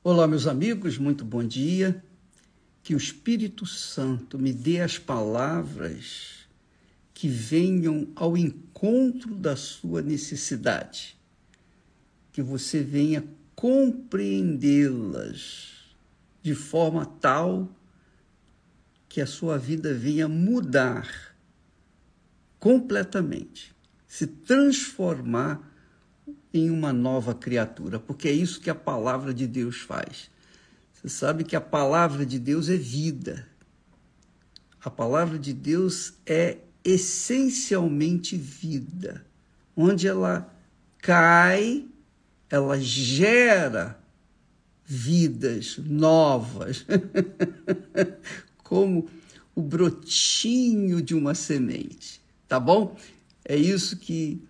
Olá, meus amigos, muito bom dia. Que o Espírito Santo me dê as palavras que venham ao encontro da sua necessidade, que você venha compreendê-las de forma tal que a sua vida venha mudar completamente, se transformar em uma nova criatura, porque é isso que a palavra de Deus faz. Você sabe que a palavra de Deus é vida. A palavra de Deus é essencialmente vida. Onde ela cai, ela gera vidas novas, como o brotinho de uma semente. Tá bom? É isso que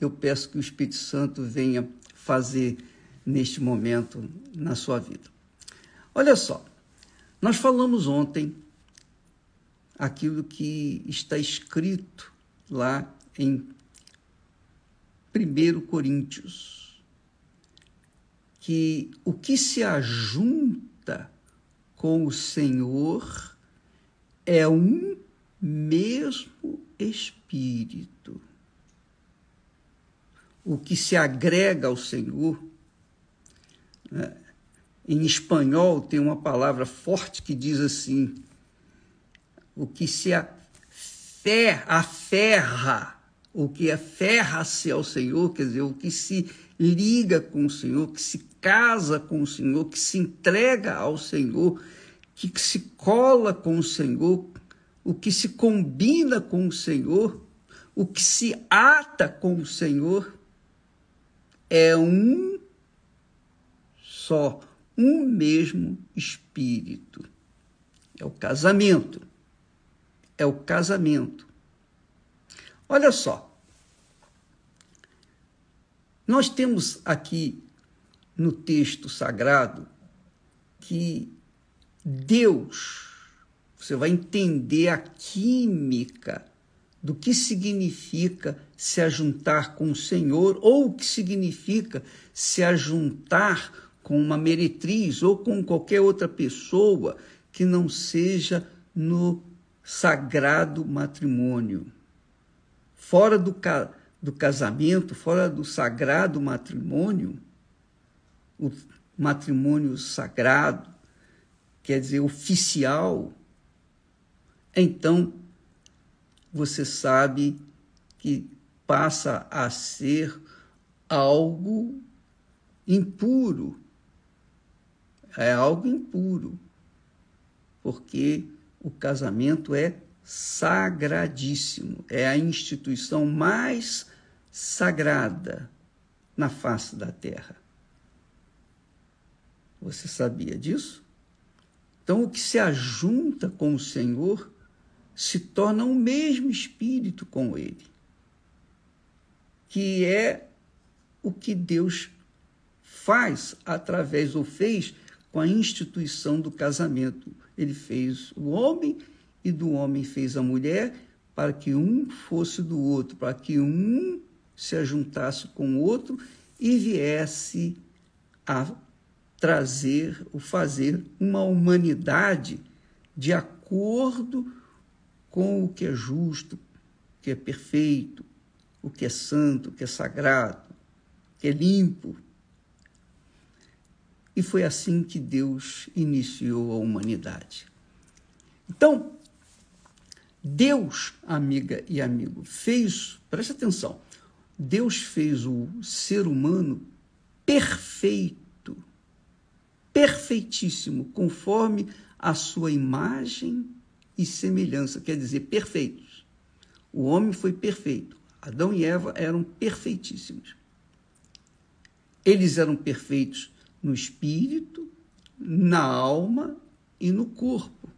eu peço que o Espírito Santo venha fazer neste momento na sua vida. Olha só, nós falamos ontem aquilo que está escrito lá em 1 Coríntios, que o que se ajunta com o Senhor é um mesmo Espírito. O que se agrega ao Senhor, né? Em espanhol tem uma palavra forte que diz assim, o que se aferra, o que aferra-se ao Senhor, quer dizer, o que se liga com o Senhor, que se casa com o Senhor, que se entrega ao Senhor, que se cola com o Senhor, o que se combina com o Senhor, o que se ata com o Senhor, é um só, um mesmo Espírito. É o casamento. É o casamento. Olha só. Nós temos aqui no texto sagrado que Deus, você vai entender a química do que significa se ajuntar com o Senhor ou o que significa se ajuntar com uma meretriz ou com qualquer outra pessoa que não seja no sagrado matrimônio. Fora do casamento, fora do sagrado matrimônio, o matrimônio sagrado, quer dizer, oficial, então você sabe que passa a ser algo impuro. É algo impuro, porque o casamento é sagradíssimo, é a instituição mais sagrada na face da terra. Você sabia disso? Então, o que se ajunta com o Senhor se torna o mesmo Espírito com Ele, que é o que Deus faz através, ou fez, com a instituição do casamento. Ele fez o homem e do homem fez a mulher para que um fosse do outro, para que um se ajuntasse com o outro e viesse a trazer, ou fazer uma humanidade de acordo com o que é justo, o que é perfeito, o que é santo, o que é sagrado, o que é limpo. E foi assim que Deus iniciou a humanidade. Então, Deus, amiga e amigo, fez, preste atenção, Deus fez o ser humano perfeito, perfeitíssimo, conforme a sua imagem e semelhança, quer dizer, perfeitos. O homem foi perfeito, Adão e Eva eram perfeitíssimos. Eles eram perfeitos no espírito, na alma e no corpo.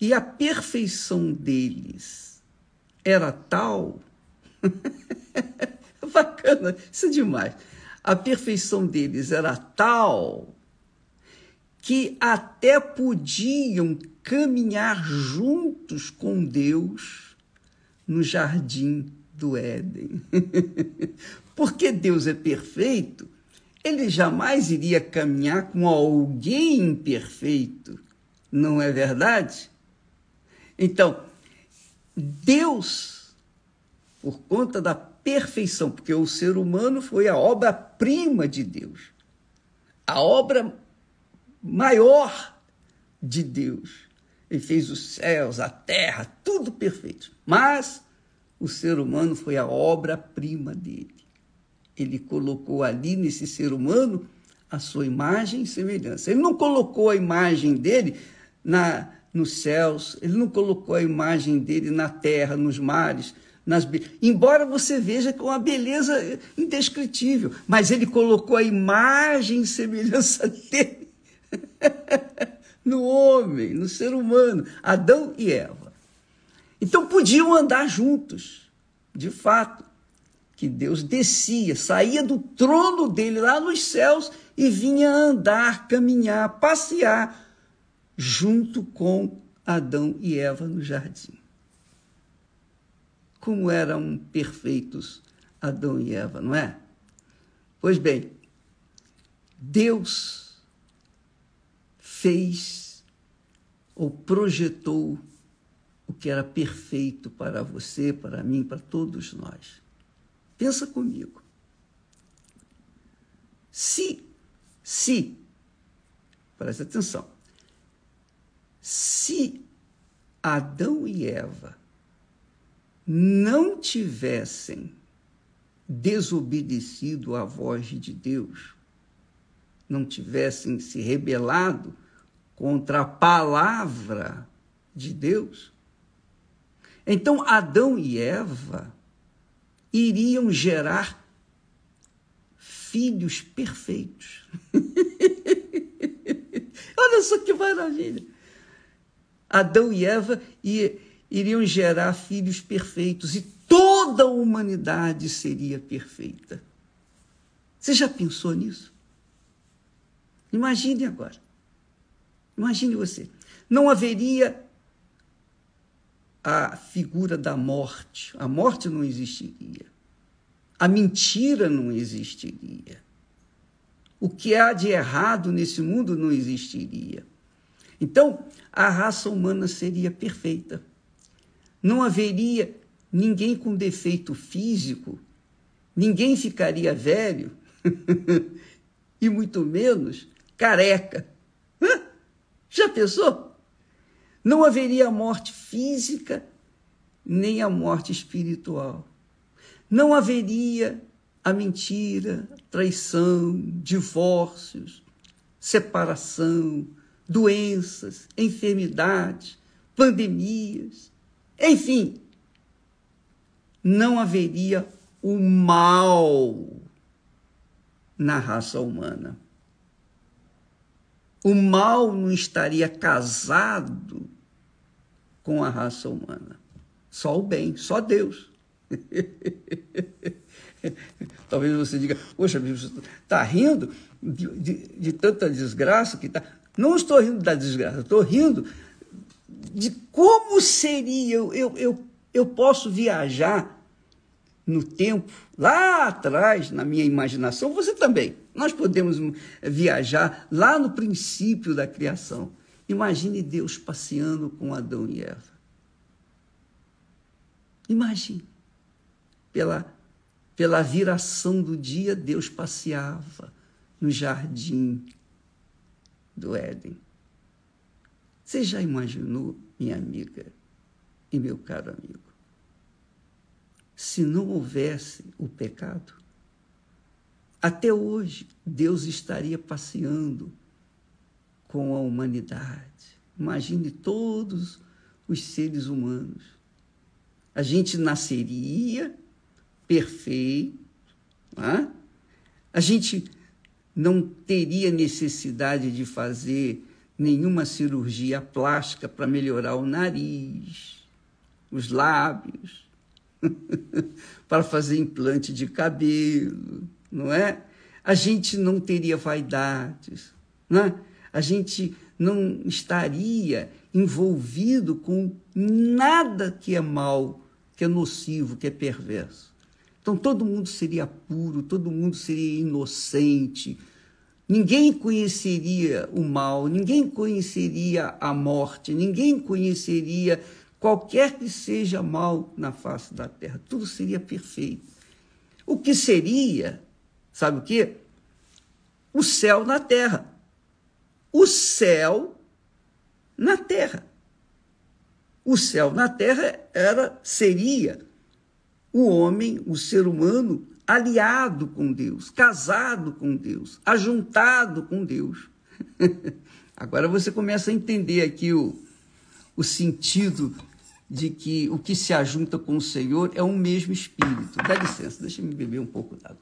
E a perfeição deles era tal... Bacana, isso é demais. A perfeição deles era tal que até podiam caminhar juntos com Deus no jardim do Éden. Porque Deus é perfeito, ele jamais iria caminhar com alguém imperfeito, não é verdade? Então, Deus, por conta da perfeição, porque o ser humano foi a obra-prima de Deus, a obra maior de Deus. Ele fez os céus, a terra, tudo perfeito. Mas o ser humano foi a obra-prima dele. Ele colocou ali nesse ser humano a sua imagem e semelhança. Ele não colocou a imagem dele nos céus, ele não colocou a imagem dele na terra, nos mares, embora você veja com uma beleza indescritível, mas ele colocou a imagem e semelhança dele no homem, no ser humano, Adão e Eva. Então podiam andar juntos, de fato, que Deus descia, saía do trono dele lá nos céus e vinha andar, caminhar, passear junto com Adão e Eva no jardim. Como eram perfeitos Adão e Eva, não é? Pois bem, Deus fez ou projetou o que era perfeito para você, para mim, para todos nós. Pensa comigo. Se, presta atenção, se Adão e Eva não tivessem desobedecido à voz de Deus, não tivessem se rebelado contra a palavra de Deus, então Adão e Eva iriam gerar filhos perfeitos. Olha só que maravilha! Adão e Eva iriam gerar filhos perfeitos e toda a humanidade seria perfeita. Você já pensou nisso? Imagine agora. Imagine você. Não haveria a figura da morte. A morte não existiria. A mentira não existiria. O que há de errado nesse mundo não existiria. Então, a raça humana seria perfeita. Não haveria ninguém com defeito físico, ninguém ficaria velho, e muito menos careca. Já pensou? Não haveria a morte física, nem a morte espiritual. Não haveria a mentira, traição, divórcios, separação, doenças, enfermidades, pandemias, enfim, não haveria o mal na raça humana. O mal não estaria casado com a raça humana. Só o bem, só Deus. Talvez você diga, poxa, você está rindo de tanta desgraça que está... Não estou rindo da desgraça, estou rindo de como seria. Eu posso viajar no tempo, lá atrás, na minha imaginação, você também. Nós podemos viajar lá no princípio da criação. Imagine Deus passeando com Adão e Eva. Imagine. Pela viração do dia, Deus passeava no jardim do Éden. Você já imaginou, minha amiga e meu caro amigo, se não houvesse o pecado, até hoje Deus estaria passeando com a humanidade. Imagine todos os seres humanos. A gente nasceria perfeito, não? A gente não teria necessidade de fazer nenhuma cirurgia plástica para melhorar o nariz, os lábios, para fazer implante de cabelo, não é? A gente não teria vaidades, não é? A gente não estaria envolvido com nada que é mal, que é nocivo, que é perverso. Então todo mundo seria puro, todo mundo seria inocente, ninguém conheceria o mal, ninguém conheceria a morte, ninguém conheceria qualquer que seja mal na face da terra, tudo seria perfeito. O que seria, sabe o quê? O céu na terra. O céu na terra. O céu na terra seria o homem, o ser humano, aliado com Deus, casado com Deus, ajuntado com Deus. Agora você começa a entender aqui o sentido de que o que se ajunta com o Senhor é um mesmo Espírito. Dá licença, deixa eu beber um pouco d'água.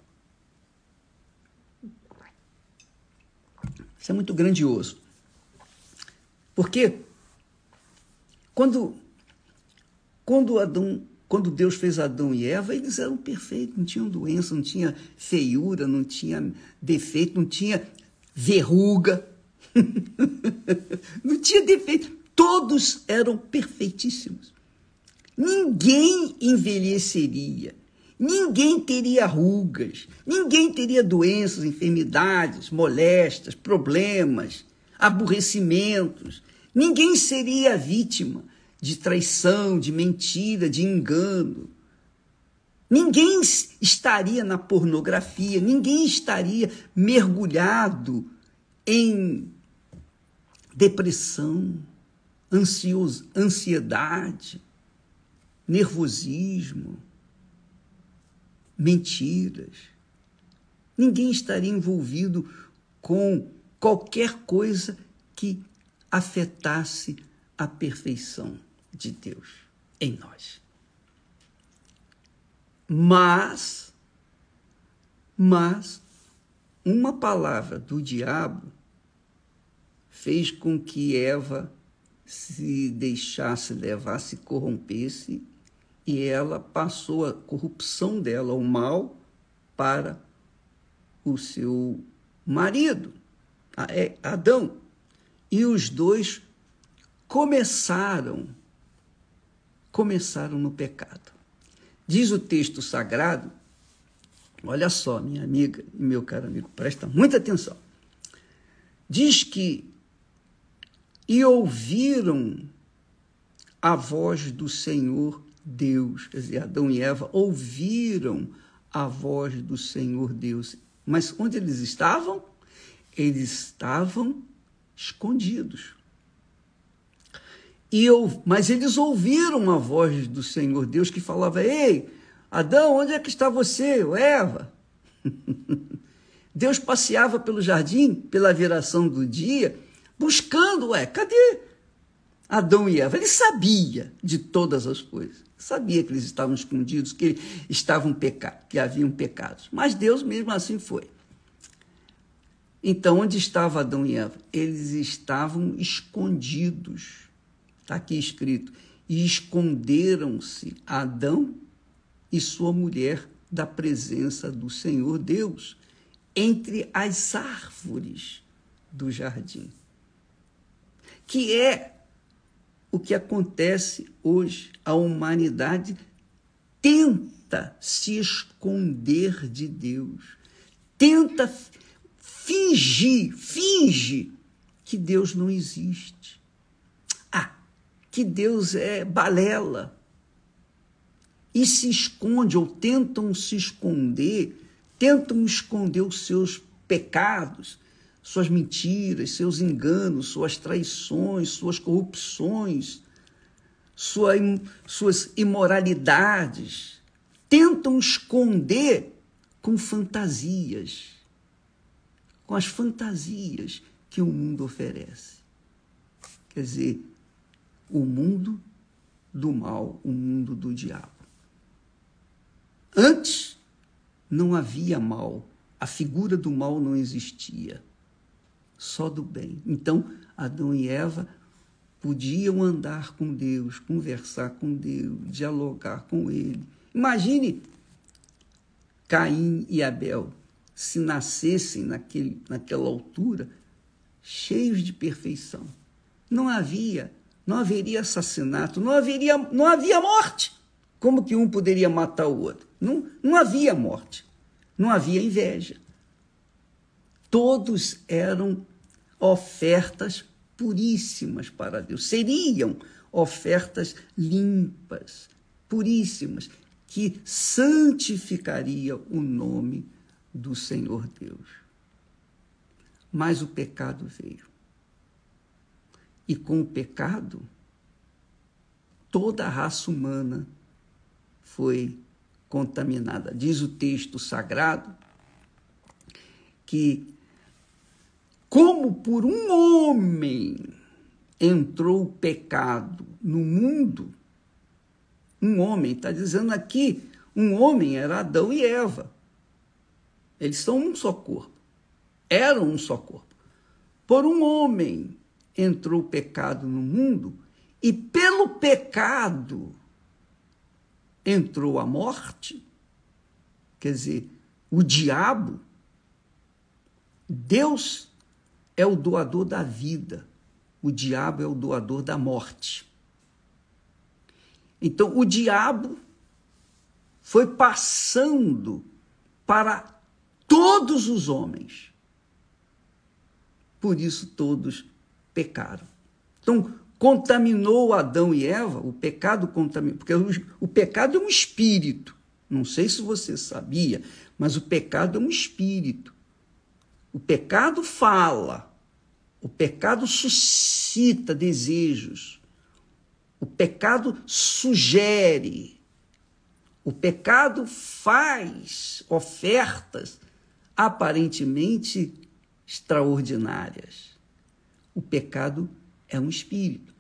Isso é muito grandioso. Porque quando Deus fez Adão e Eva, eles eram perfeitos, não tinham doença, não tinha feiura, não tinha defeito, não tinha verruga, não tinha defeito. Todos eram perfeitíssimos. Ninguém envelheceria, ninguém teria rugas, ninguém teria doenças, enfermidades, moléstias, problemas, aborrecimentos. Ninguém seria vítima de traição, de mentira, de engano. Ninguém estaria na pornografia, ninguém estaria mergulhado em depressão, ansiedade, nervosismo, mentiras. Ninguém estaria envolvido com qualquer coisa que afetasse a perfeição de Deus em nós. Mas uma palavra do diabo fez com que Eva se deixasse levar, se corrompesse, e ela passou a corrupção dela, o mal, para o seu marido, Adão. E os dois começaram no pecado. Diz o texto sagrado, olha só, minha amiga e meu caro amigo, presta muita atenção. Diz que e ouviram a voz do Senhor Deus, quer dizer, Adão e Eva ouviram a voz do Senhor Deus. Mas onde eles estavam? Eles estavam escondidos. Mas eles ouviram a voz do Senhor Deus que falava: ei, Adão, onde é que está você, Eva? Deus passeava pelo jardim, pela viração do dia, buscando, cadê Adão e Eva? Ele sabia de todas as coisas, sabia que eles estavam escondidos, que haviam pecados, mas Deus mesmo assim foi. Então, onde estava Adão e Eva? Eles estavam escondidos. Está aqui escrito: e esconderam-se Adão e sua mulher da presença do Senhor Deus entre as árvores do jardim. Que é o que acontece hoje. A humanidade tenta se esconder de Deus, tenta finge que Deus não existe. Que Deus é balela. E se esconde, ou tentam esconder os seus pecados, suas mentiras, seus enganos, suas traições, suas corrupções, suas imoralidades. Tentam esconder com fantasias, com as fantasias que o mundo oferece. Quer dizer, o mundo do mal, o mundo do diabo. Antes não havia mal, a figura do mal não existia, só do bem. Então, Adão e Eva podiam andar com Deus, conversar com Deus, dialogar com Ele. Imagine Caim e Abel, se nascessem naquela altura, cheios de perfeição. Não haveria assassinato, não havia morte. Como que um poderia matar o outro? Não havia morte, não havia inveja. Todos eram ofertas puríssimas para Deus. Seriam ofertas limpas, puríssimas, que santificaria o nome do Senhor Deus. Mas o pecado veio. E com o pecado, toda a raça humana foi contaminada. Diz o texto sagrado que, como por um homem entrou o pecado no mundo, um homem, está dizendo aqui, um homem era Adão e Eva. Eles são um só corpo. Eram um só corpo. Por um homem entrou o pecado no mundo, e pelo pecado entrou a morte, quer dizer, o diabo. Deus é o doador da vida, o diabo é o doador da morte. Então, o diabo foi passando para todos os homens. Por isso, todos pecaram. Então, contaminou Adão e Eva, o pecado contaminou, porque o pecado é um espírito. Não sei se você sabia, mas o pecado é um espírito. O pecado fala, o pecado suscita desejos, o pecado sugere, o pecado faz ofertas aparentemente extraordinárias. O pecado é um espírito.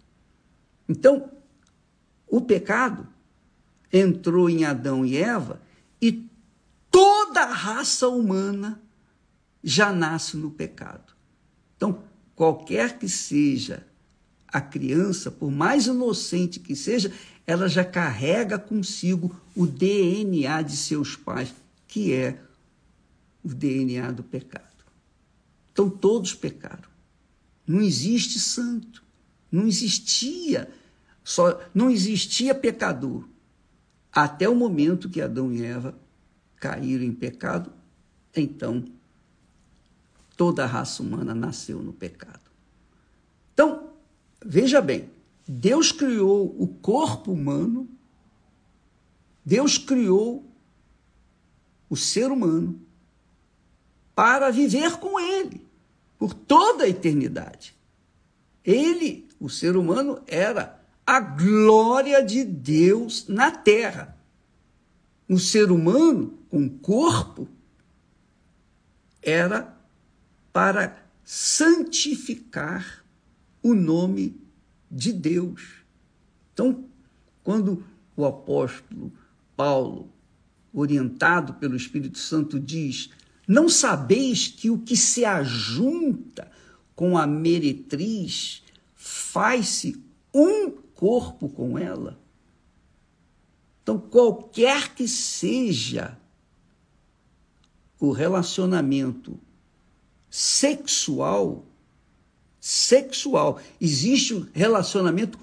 Então, o pecado entrou em Adão e Eva e toda a raça humana já nasce no pecado. Então, qualquer que seja a criança, por mais inocente que seja, ela já carrega consigo o DNA de seus pais, que é o DNA do pecado. Então, todos pecaram. Não existe santo, não existia pecador, até o momento que Adão e Eva caíram em pecado. Então, toda a raça humana nasceu no pecado. Então, veja bem, Deus criou o corpo humano, Deus criou o ser humano para viver com ele por toda a eternidade. Ele, o ser humano, era a glória de Deus na terra. O ser humano, com corpo, era para santificar o nome de Deus. Então, quando o apóstolo Paulo, orientado pelo Espírito Santo, diz: não sabeis que o que se ajunta com a meretriz faz-se um corpo com ela? Então, qualquer que seja o relacionamento sexual, existe o relacionamento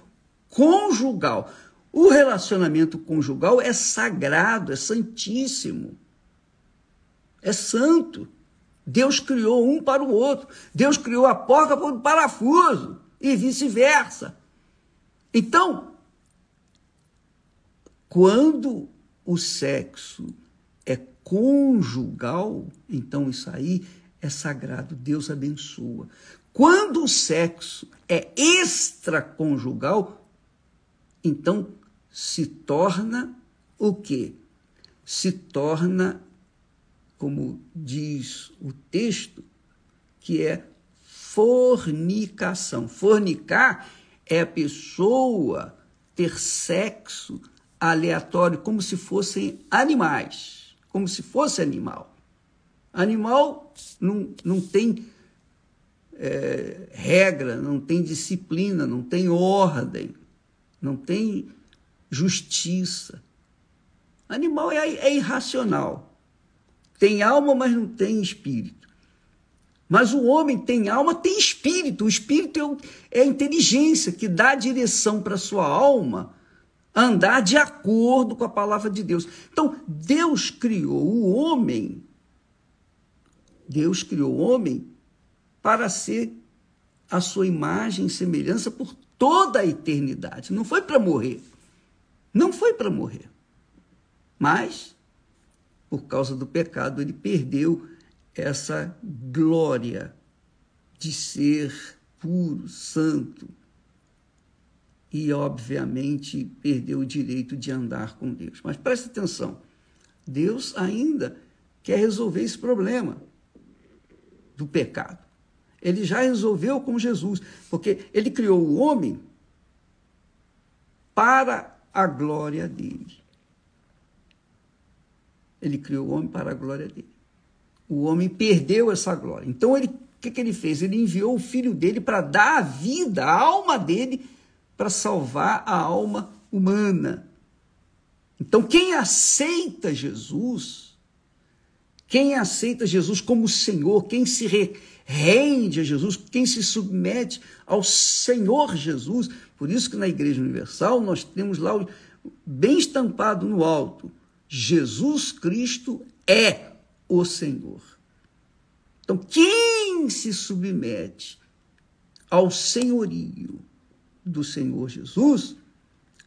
conjugal. O relacionamento conjugal é sagrado, é santíssimo, é santo. Deus criou um para o outro. Deus criou a porca para o parafuso e vice-versa. Então, quando o sexo é conjugal, então isso aí é sagrado, Deus abençoa. Quando o sexo é extraconjugal, então se torna o quê? Se torna, como diz o texto, que é fornicação. Fornicar é a pessoa ter sexo aleatório, como se fossem animais, como se fosse animal. Animal não tem regra, não tem disciplina, não tem ordem, não tem justiça. Animal é irracional. Tem alma, mas não tem espírito. Mas o homem tem alma, tem espírito. O espírito é a inteligência que dá direção para a sua alma andar de acordo com a palavra de Deus. Então, Deus criou o homem para ser a sua imagem e semelhança por toda a eternidade. Não foi para morrer. Não foi para morrer. Mas, por causa do pecado, ele perdeu essa glória de ser puro, santo. E, obviamente, perdeu o direito de andar com Deus. Mas preste atenção, Deus ainda quer resolver esse problema do pecado. Ele já resolveu com Jesus, porque ele criou o homem para a glória dele. Ele criou o homem para a glória dele. O homem perdeu essa glória. Então, o que ele fez? Ele enviou o filho dele para dar a vida, a alma dele, para salvar a alma humana. Então, quem aceita Jesus como Senhor, quem se rende a Jesus, quem se submete ao Senhor Jesus, por isso que na Igreja Universal nós temos lá bem estampado no alto, Jesus Cristo é o Senhor. Então, quem se submete ao senhorio do Senhor Jesus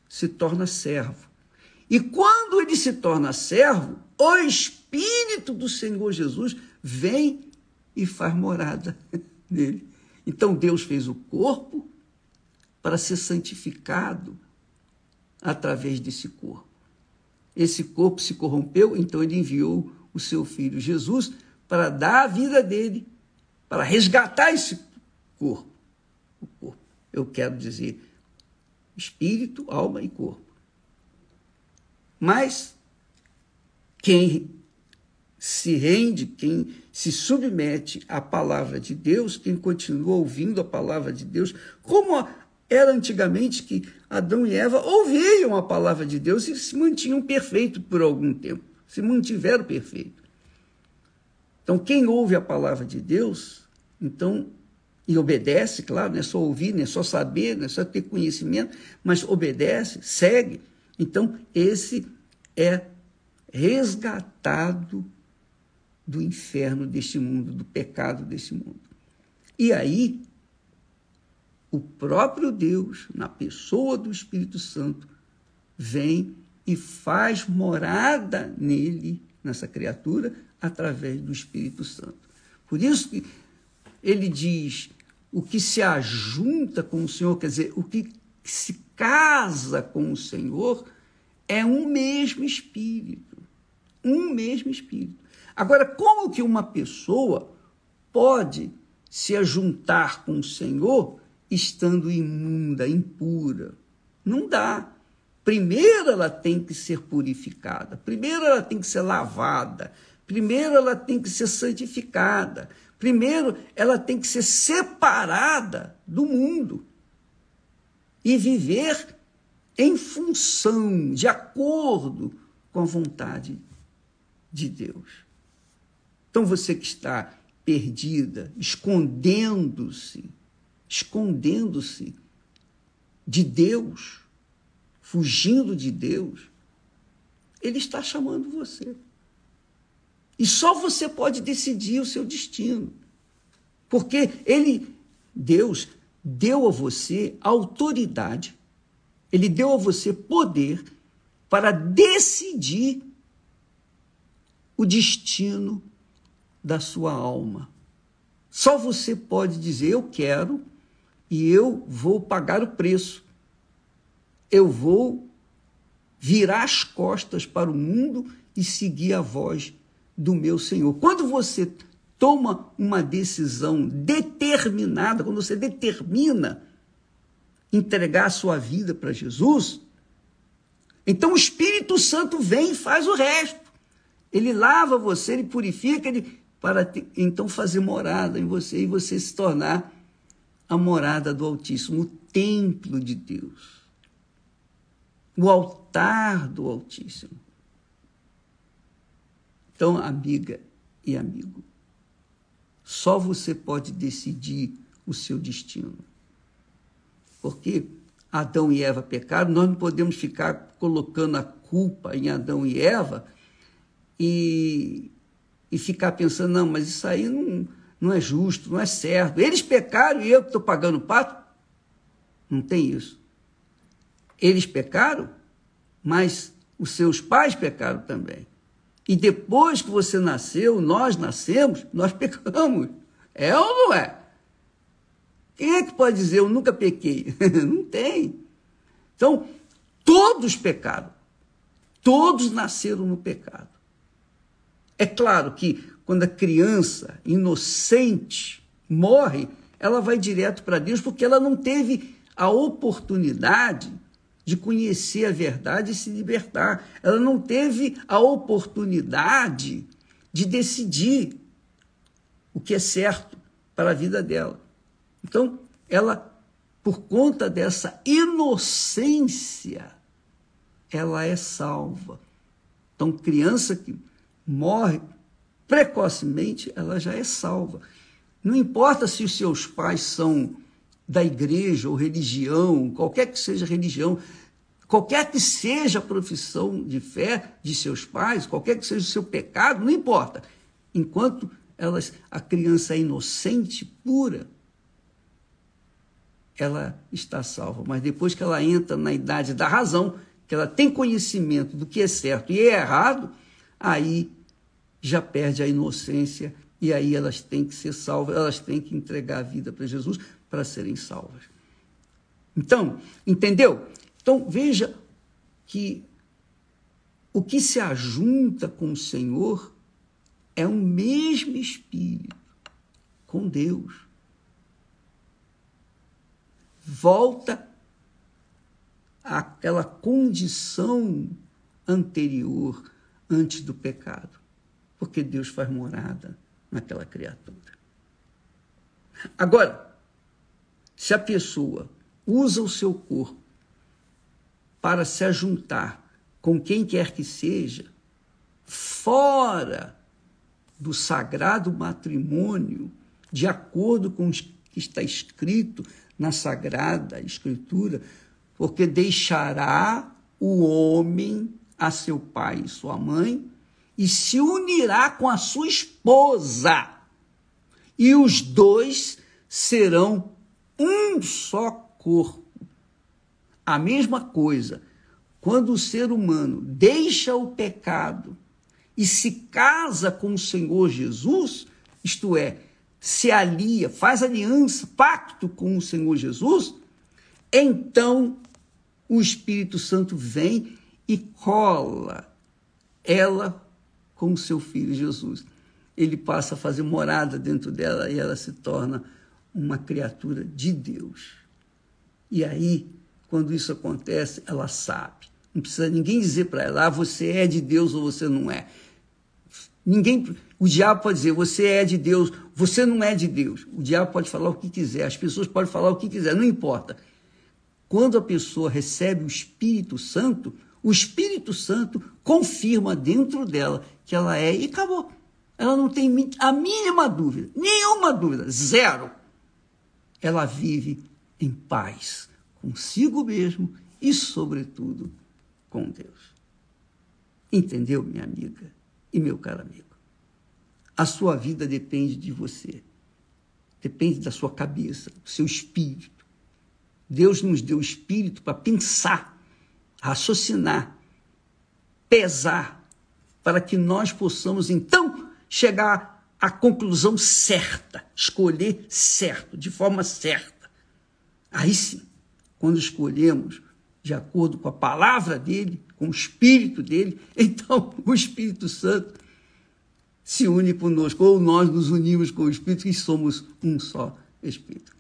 se torna servo. E quando ele se torna servo, o Espírito do Senhor Jesus vem e faz morada nele. Então Deus fez o corpo para ser santificado através desse corpo. Esse corpo se corrompeu, então ele enviou o seu filho Jesus para dar a vida dele, para resgatar esse corpo. O corpo, eu quero dizer, espírito, alma e corpo. Mas quem se rende, quem se submete à palavra de Deus, quem continua ouvindo a palavra de Deus, como era antigamente que Adão e Eva ouviam a palavra de Deus e se mantinham perfeitos por algum tempo, se mantiveram perfeitos. Então, quem ouve a palavra de Deus, então, e obedece, claro, não é só ouvir, não é só saber, não é só ter conhecimento, mas obedece, segue, então, esse é resgatado do inferno deste mundo, do pecado deste mundo. E aí, o próprio Deus, na pessoa do Espírito Santo, vem e faz morada nele, nessa criatura, através do Espírito Santo. Por isso que ele diz, o que se ajunta com o Senhor, quer dizer, o que se casa com o Senhor, é um mesmo Espírito. Um mesmo Espírito. Agora, como que uma pessoa pode se ajuntar com o Senhor estando imunda, impura? Não dá. Primeiro ela tem que ser purificada, primeiro ela tem que ser lavada, primeiro ela tem que ser santificada, primeiro ela tem que ser separada do mundo e viver em função, de acordo com a vontade de Deus. Então você que está perdida, escondendo-se de Deus, fugindo de Deus, Ele está chamando você. E só você pode decidir o seu destino. Porque Deus deu a você autoridade, Ele deu a você poder para decidir o destino da sua alma. Só você pode dizer, eu quero, e eu vou pagar o preço. Eu vou virar as costas para o mundo e seguir a voz do meu Senhor. Quando você toma uma decisão determinada, quando você determina entregar a sua vida para Jesus, então o Espírito Santo vem e faz o resto. Ele lava você, ele purifica, para então fazer morada em você e você se tornar a morada do Altíssimo, o templo de Deus, o altar do Altíssimo. Então, amiga e amigo, só você pode decidir o seu destino. Porque Adão e Eva pecaram, nós não podemos ficar colocando a culpa em Adão e Eva e ficar pensando, não, mas isso aí não é justo, não é certo. Eles pecaram e eu que estou pagando o pato? Não tem isso. Eles pecaram, mas os seus pais pecaram também. E depois que você nasceu, nós nascemos, nós pecamos. É ou não é? Quem é que pode dizer, eu nunca pequei? Não tem. Então, todos pecaram. Todos nasceram no pecado. É claro que quando a criança inocente morre, ela vai direto para Deus porque ela não teve a oportunidade de conhecer a verdade e se libertar. Ela não teve a oportunidade de decidir o que é certo para a vida dela. Então, ela, por conta dessa inocência, ela é salva. Então, criança que morre precocemente, ela já é salva. Não importa se os seus pais são da igreja ou religião, qualquer que seja a religião, qualquer que seja a profissão de fé de seus pais, qualquer que seja o seu pecado, não importa. Enquanto a criança é inocente, pura, ela está salva. Mas depois que ela entra na idade da razão, que ela tem conhecimento do que é certo e é errado, aí já perde a inocência e aí elas têm que ser salvas, elas têm que entregar a vida para Jesus para serem salvas. Então, entendeu? Então, veja que o que se ajunta com o Senhor é o mesmo Espírito, com Deus. Volta àquela condição anterior, antes do pecado, porque Deus faz morada naquela criatura. Agora, se a pessoa usa o seu corpo para se ajuntar com quem quer que seja, fora do sagrado matrimônio, de acordo com o que está escrito na Sagrada Escritura, porque deixará o homem a seu pai e sua mãe e se unirá com a sua esposa, e os dois serão um só corpo. A mesma coisa, quando o ser humano deixa o pecado e se casa com o Senhor Jesus, isto é, se alia, faz aliança, pacto com o Senhor Jesus, então o Espírito Santo vem e cola ela com o seu filho Jesus. Ele passa a fazer morada dentro dela e ela se torna uma criatura de Deus. E aí, quando isso acontece, ela sabe. Não precisa ninguém dizer para ela, você é de Deus ou você não é. O diabo pode dizer, você é de Deus, você não é de Deus. O diabo pode falar o que quiser, as pessoas podem falar o que quiser, não importa. Quando a pessoa recebe o Espírito Santo confirma dentro dela que ela é e acabou. Ela não tem a mínima dúvida, nenhuma dúvida, zero. Ela vive em paz consigo mesmo e, sobretudo, com Deus. Entendeu, minha amiga e meu caro amigo? A sua vida depende de você, depende da sua cabeça, do seu espírito. Deus nos deu o espírito para pensar, raciocinar, pesar, para que nós possamos, então, chegar à conclusão certa, escolher certo, de forma certa. Aí sim, quando escolhemos de acordo com a palavra dele, com o Espírito dele, então o Espírito Santo se une conosco, ou nós nos unimos com o Espírito e somos um só Espírito.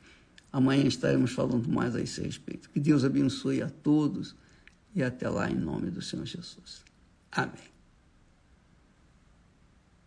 Amanhã estaremos falando mais a esse respeito. Que Deus abençoe a todos e até lá em nome do Senhor Jesus. Amém.